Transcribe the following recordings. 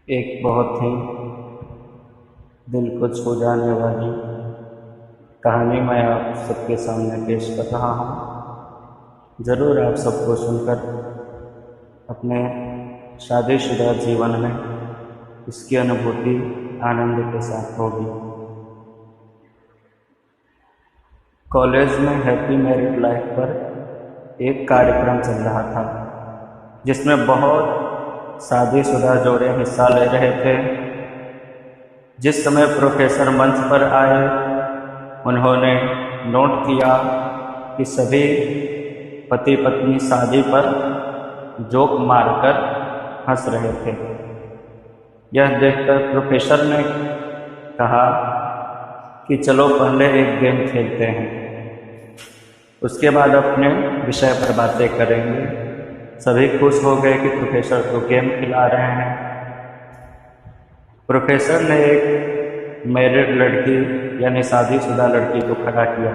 एक बहुत ही दिल को छू जाने वाली कहानी मैं आप सबके सामने पेश कर रहा हूँ। ज़रूर आप सबको सुनकर अपने शादीशुदा जीवन में इसकी अनुभूति आनंद के साथ होगी। कॉलेज में हैप्पी मैरिड लाइफ पर एक कार्यक्रम चल रहा था जिसमें बहुत शादीशुदा जोड़े हिस्सा ले रहे थे। जिस समय प्रोफेसर मंच पर आए उन्होंने नोट किया कि सभी पति पत्नी शादी पर जोक मारकर हंस रहे थे। यह देखकर प्रोफेसर ने कहा कि चलो पहले एक गेम खेलते हैं, उसके बाद अपने विषय पर बातें करेंगे। सभी खुश हो गए कि प्रोफेसर तो गेम खिला रहे हैं। प्रोफेसर ने एक मैरिड लड़की यानी शादीशुदा लड़की को खड़ा किया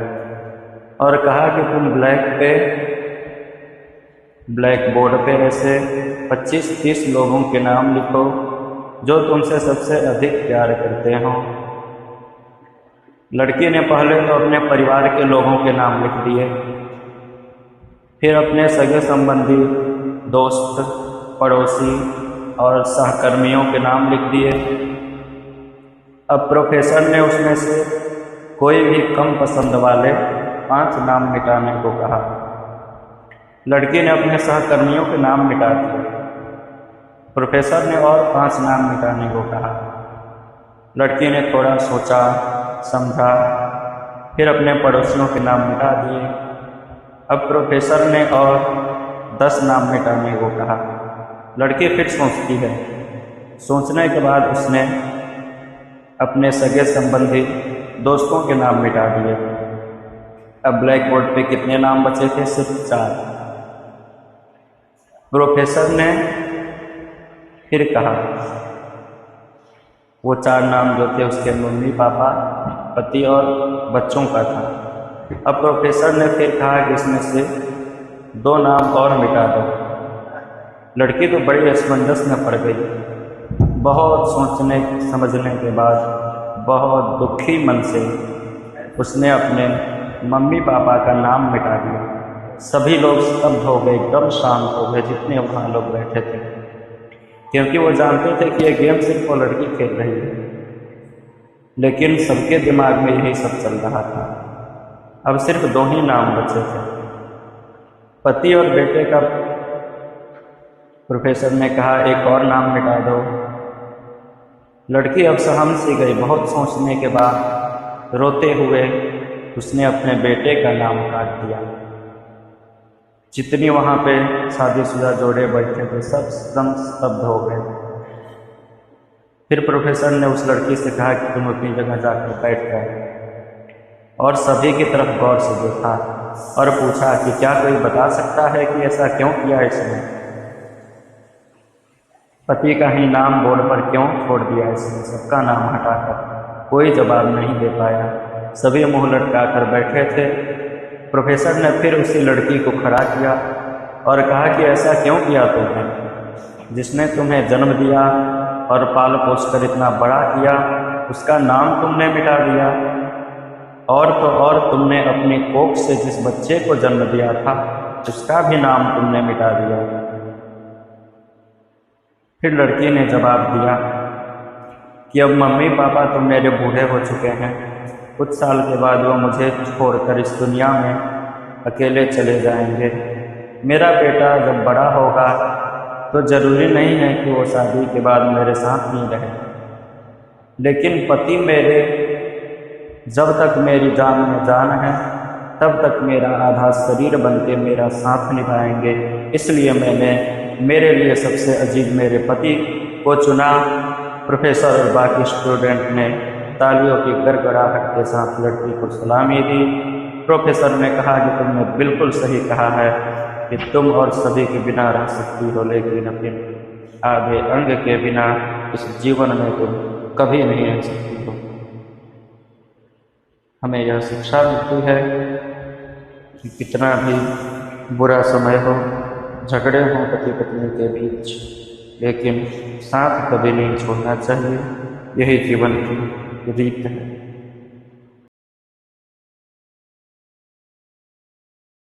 और कहा कि तुम ब्लैक बोर्ड पे ऐसे 25-30 लोगों के नाम लिखो जो तुमसे सबसे अधिक प्यार करते हो। लड़की ने पहले तो अपने परिवार के लोगों के नाम लिख दिए, फिर अपने सगे संबंधी, दोस्त, पड़ोसी और सहकर्मियों के नाम लिख दिए। अब प्रोफेसर ने उसमें से कोई भी कम पसंद वाले 5 नाम मिटाने को कहा। लड़की ने अपने सहकर्मियों के नाम मिटा दिए। प्रोफेसर ने और 5 नाम मिटाने को कहा। लड़की ने थोड़ा सोचा समझा, फिर अपने पड़ोसियों के नाम मिटा दिए। अब प्रोफेसर ने और 10 नाम मिटाने को कहा। लड़की फिर सोचती है। सोचने के बाद उसने अपने सगे संबंधी, दोस्तों के नाम मिटा दिए। अब ब्लैक बोर्ड पे कितने नाम बचे थे? सिर्फ 4। प्रोफेसर ने फिर कहा, वो 4 नाम जो थे उसके मम्मी पापा, पति और बच्चों का था। अब प्रोफेसर ने फिर कहा कि इसमें से 2 नाम और मिटा दो। लड़की तो बड़ी असमंजस में पड़ गई। बहुत सोचने समझने के बाद बहुत दुखी मन से उसने अपने मम्मी पापा का नाम मिटा दिया। सभी लोग स्तब्ध हो गए, एकदम शांत हो गए जितने वहाँ लोग बैठे थे, क्योंकि वो जानते थे कि ये गेम सिर्फ वो लड़की खेल रही है। लेकिन सबके दिमाग में यही सब चल रहा था। अब सिर्फ 2 ही नाम बचे थे, पति और बेटे का। प्रोफेसर ने कहा एक और नाम मिटा दो। लड़की अब सहम सी गई। बहुत सोचने के बाद रोते हुए उसने अपने बेटे का नाम काट दिया। जितनी वहाँ पे शादीशुदा जोड़े बैठे थे सब एकदम स्तब्ध हो गए। फिर प्रोफेसर ने उस लड़की से कहा कि तुम अपनी जगह जाकर बैठ गए और सभी की तरफ गौर से देखा और पूछा कि क्या कोई बता सकता है कि ऐसा क्यों किया इसने? पति का ही नाम बोर्ड पर क्यों छोड़ दिया इसने? सबका नाम हटाकर कोई जवाब नहीं दे पाया। सभी मुंह लटकाकर बैठे थे। प्रोफेसर ने फिर उसी लड़की को खड़ा किया और कहा कि ऐसा क्यों किया तुमने? जिसने तुम्हें जन्म दिया और पाल पोस कर इतना बड़ा किया, उसका नाम तुमने मिटा दिया। और तो और तुमने अपनी कोख से जिस बच्चे को जन्म दिया था उसका भी नाम तुमने मिटा दिया। फिर लड़की ने जवाब दिया कि अब मम्मी पापा तो मेरे बूढ़े हो चुके हैं। कुछ साल के बाद वो मुझे छोड़कर इस दुनिया में अकेले चले जाएंगे। मेरा बेटा जब बड़ा होगा तो ज़रूरी नहीं है कि वो शादी के बाद मेरे साथ ही रहे, लेकिन पति मेरे जब तक मेरी जान में जान है तब तक मेरा आधा शरीर बनके मेरा साथ निभाएंगे। इसलिए मैंने मेरे लिए सबसे अजीज मेरे पति को चुना। प्रोफेसर और बाकी स्टूडेंट ने तालियों की गड़गड़ाहट के साथ लड़की को सलामी दी। प्रोफेसर ने कहा कि तुमने बिल्कुल सही कहा है कि तुम और सभी के बिना रह सकती हो, लेकिन अपने आधे अंग के बिना इस जीवन में तुम कभी नहीं रह सकती हो। हमें यह शिक्षा मिलती है कि कितना भी बुरा समय हो, झगड़े हों पति पत्नी के बीच, लेकिन साथ कभी नहीं छोड़ना चाहिए। यही जीवन की रीत है।